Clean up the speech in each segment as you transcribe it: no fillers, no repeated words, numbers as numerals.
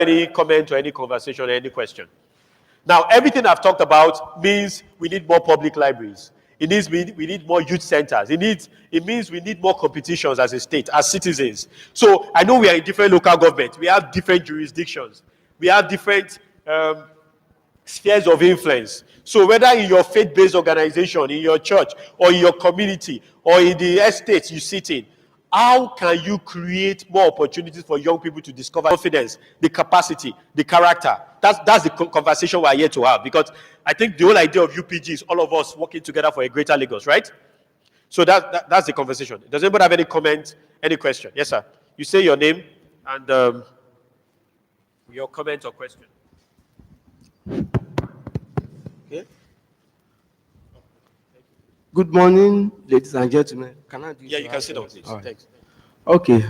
Any comment or any conversation or any question? Now, everything I've talked about means we need more public libraries. It means we need more youth centers. It means we need more competitions as a state, as citizens. So I know we are in different local governments. We have different jurisdictions. We have different spheres of influence. So whether in your faith-based organization, in your church, or in your community, or in the estate you sit in, how can you create more opportunities for young people to discover confidence, the capacity, the character? That's the conversation we're here to have, because I think the whole idea of UPG is all of us working together for a greater Lagos, right? So that's the conversation. Does anybody have any comment, any question? Yes, sir. You say your name and your comment or question. Okay. Good morning, ladies and gentlemen. Can I do Yeah, you can sit down, please. Right. Thanks. Okay.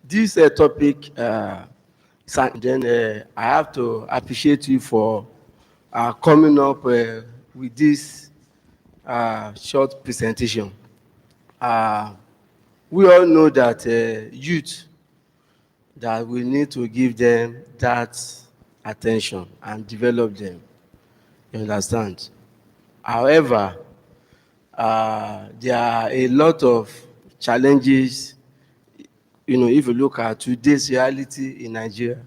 This topic, then I have to appreciate you for coming up with this short presentation. We all know that youth, that we need to give them that attention and develop them. You understand? However, there are a lot of challenges, if you look at today's reality in Nigeria.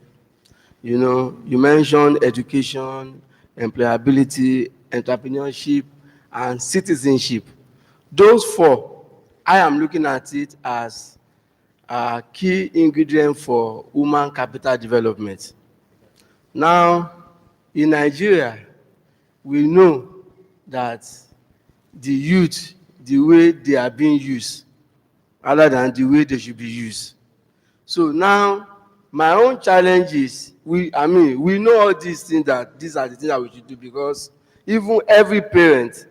You mentioned education, employability, entrepreneurship, and citizenship. Those four, I am looking at it as a key ingredient for human capital development. Now, in Nigeria, we know that the youth, the way they are being used, rather than the way they should be used. So now, my own challenge is, we know all these things, that these are the things that we should do, because even every parent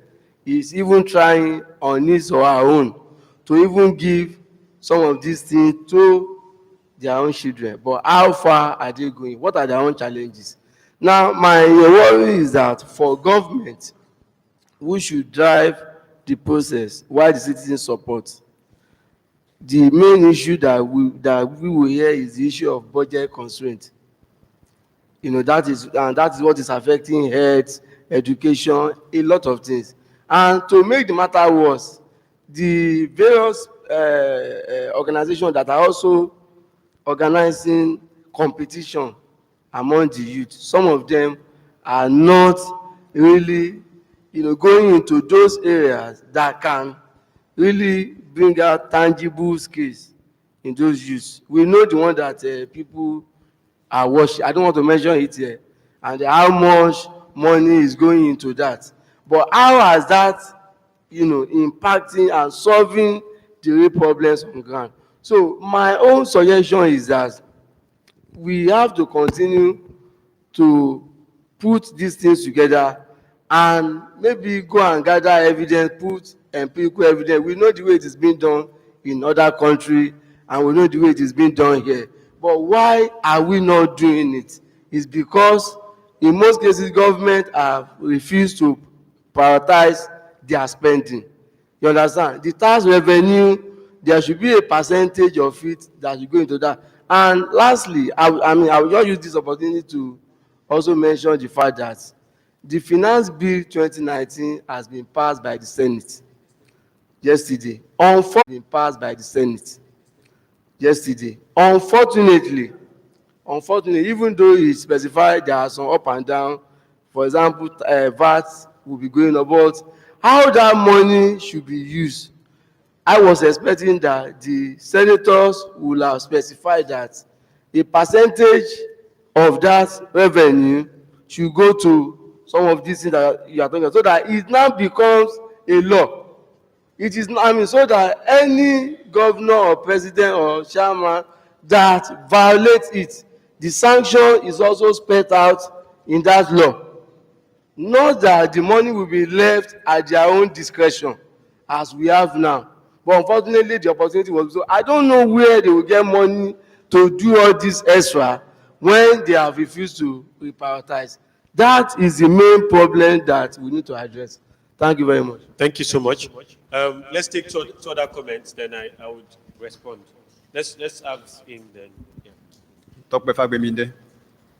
is even trying on his or her own to even give some of these things to their own children. But how far are they going? What are their own challenges? Now, my worry is that for government, we should drive the process while the citizens support. The main issue that we will hear is the issue of budget constraint. That is what is affecting health, education, a lot of things. And to make the matter worse, the various organizations that are also organizing competition among the youth, some of them are not really going into those areas that can really bring out tangible skills in those youths. We know the one that people are watching. I don't want to mention it here, and how much money is going into that. But how has that, impacting and solving the real problems on ground? So my own suggestion is that we have to continue to put these things together and maybe go and gather evidence, put empirical evidence. We know the way it is being done in other countries, and we know the way it is being done here. But why are we not doing it? It's because in most cases, government have refused to prioritize their spending. You understand? The tax revenue, there should be a percentage of it that should go into that. And lastly, I will just use this opportunity to also mention the fact that the Finance Bill 2019 has been passed by the Senate yesterday. Unfortunately, even though it specified there are some up and down, for example, VAT will be going up, but how that money should be used, I was expecting that the senators will have specified that a percentage of that revenue should go to some of these things that you are talking about, so that it now becomes a law. It is not, so that any governor or president or chairman that violates it, the sanction is also spelled out in that law. Not that the money will be left at their own discretion, as we have now. But unfortunately, the opportunity was so. I don't know where they will get money to do all this extra when they have refused to reprioritize. That is the main problem that we need to address. Thank you very much. Thank you so much. Let's take two other comments, then I would respond. Let's have in then. Yeah. Tokpe Fagbemide.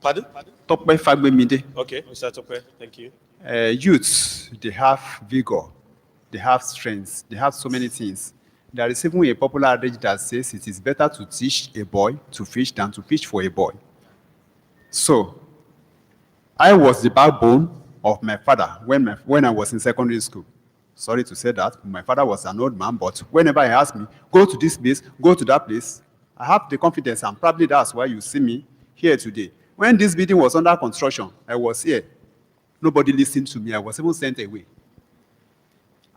Pardon? Tokpe Fagbemide. Okay, Mr. Tokwe, thank you. Youths, they have vigor, they have strength, they have so many things. There is even a popular adage that says it is better to teach a boy to fish than to fish for a boy. So, I was the backbone of my father when I was in secondary school. Sorry to say that, my father was an old man, but whenever he asked me, go to this place, go to that place, I have the confidence, and probably that's why you see me here today. When this building was under construction, I was here. Nobody listened to me. I was even sent away.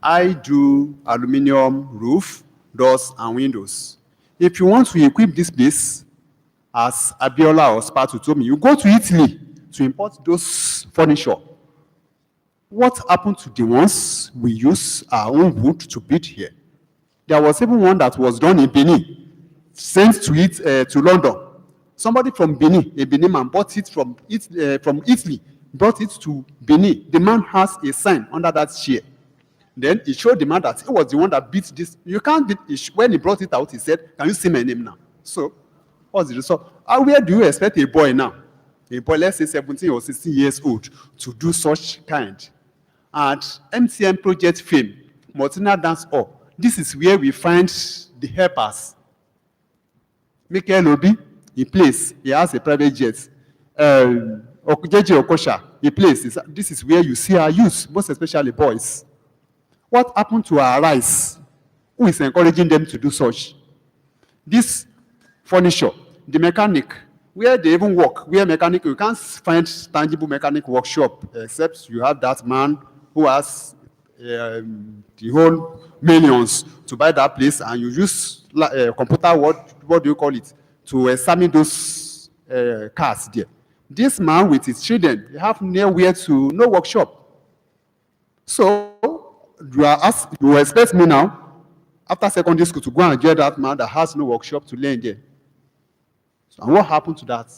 I do aluminum roof, doors, and windows. If you want to equip this place, as Abiola or Spatu told me, you go to Italy to import those furniture. What happened to the ones we use our own wood to build here? There was even one that was done in Benin, sent to it to London. Somebody from Benin, a Benin man, bought it from Italy, brought it to Benin. The man has a sign under that chair. Then he showed the man that he was the one that beat this. You can't beat it. When he brought it out, he said, can you see my name now? So, what's the result? Where do you expect a boy now? A boy, let's say 17 or 16 years old, to do such kind? At MTN Project Fame, Martina Dance Hall, this is where we find the helpers. Michael Obi, he plays. He has a private jet. Ikeja Okosha, he plays. This is where you see our youth, most especially boys. What happened to our rice? Who is encouraging them to do such? This furniture, the mechanic, where they even work, where mechanic, you can't find tangible mechanic workshop except you have that man who has the whole millions to buy that place, and you use computer, what do you call it, to examine those cars there. This man with his children, they have nowhere to, no workshop. So, you expect me now, after secondary school, to go and get that man that has no workshop to learn there. So, and what happened to that?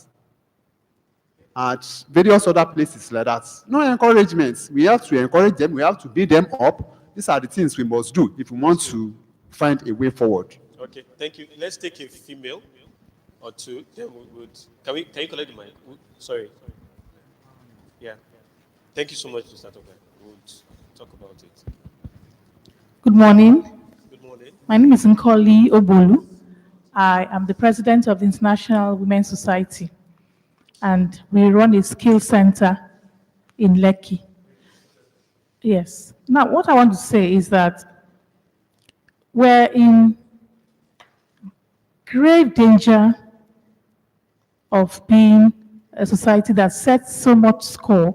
At various other places like that. No encouragement. We have to encourage them. We have to build them up. These are the things we must do if we want to find a way forward. Okay, thank you. Let's take a female or two. Then we would. Can you collect the mic? Sorry. Yeah. Thank you so much, Mr. Tobe. We'll talk about it. Good morning. Good morning. My name is Nkoli Obolu. I am the president of the International Women's Society, and we run a skill center in Lekki. Yes. Now, what I want to say is that we're in grave danger of being a society that sets so much score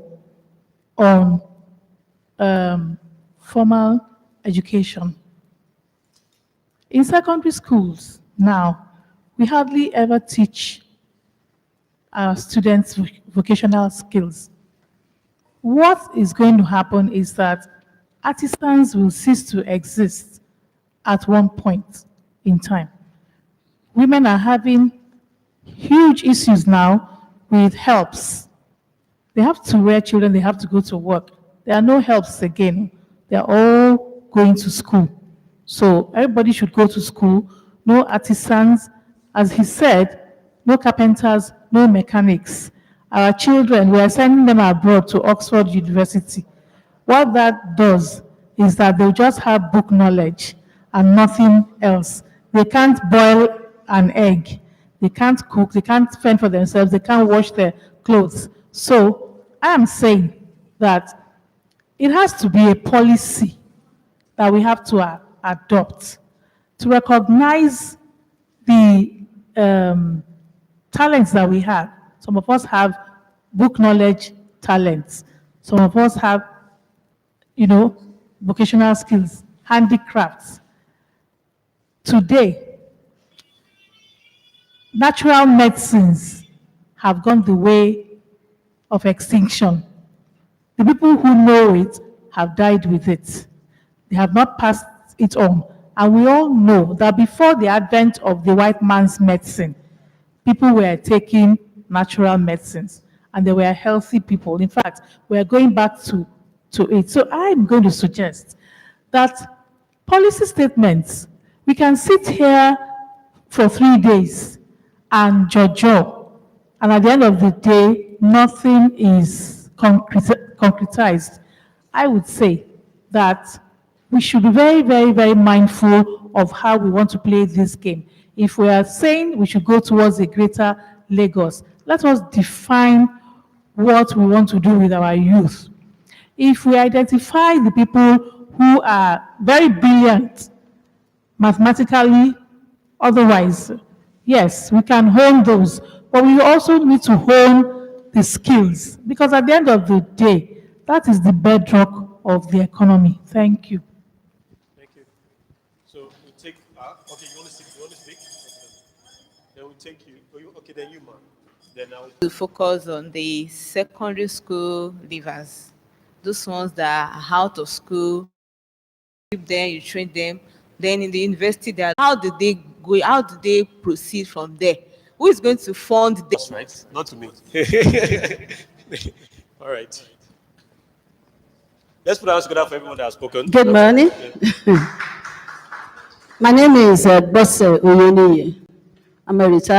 on formal education. In secondary schools now, we hardly ever teach our students vocational skills. What is going to happen is that artisans will cease to exist at one point in time. Women are having huge issues now with helps. They have to rear children, they have to go to work. There are no helps again. They're all going to school. So everybody should go to school. No artisans, as he said, no carpenters, no mechanics. Our children, we are sending them abroad to Oxford University. What that does is that they'll just have book knowledge and nothing else. They can't boil an egg. They can't cook. They can't fend for themselves. They can't wash their clothes. So I am saying that it has to be a policy that we have to adopt to recognize the talents that we have. Some of us have book knowledge talents. Some of us have, vocational skills, handicrafts. Today, natural medicines have gone the way of extinction. The people who know it have died with it. They have not passed it on. And we all know that before the advent of the white man's medicine, people were taking natural medicines and they were healthy people. In fact, we are going back to it. So I'm going to suggest that policy statements, we can sit here for 3 days and judge and at the end of the day, nothing is concretized, I would say that we should be very, very, very mindful of how we want to play this game. If we are saying we should go towards a greater Lagos, let us define what we want to do with our youth. If we identify the people who are very brilliant mathematically, otherwise, yes, we can hone those, but we also need to hone the skills, because at the end of the day, that is the bedrock of the economy. Thank you. Thank you. So we take, okay, you want to speak? You want to speak? Then we'll take you. Okay, then you, man. Then I'll. To focus on the secondary school leavers, those ones that are out of school, then you train them, then in the university, how did they go? How did they proceed from there? Who is going to fund them? That's right. Not to me. All right. Let's put our hands together for everyone that has spoken. Good morning. My name is Bosse Oyeniyi. I'm a retired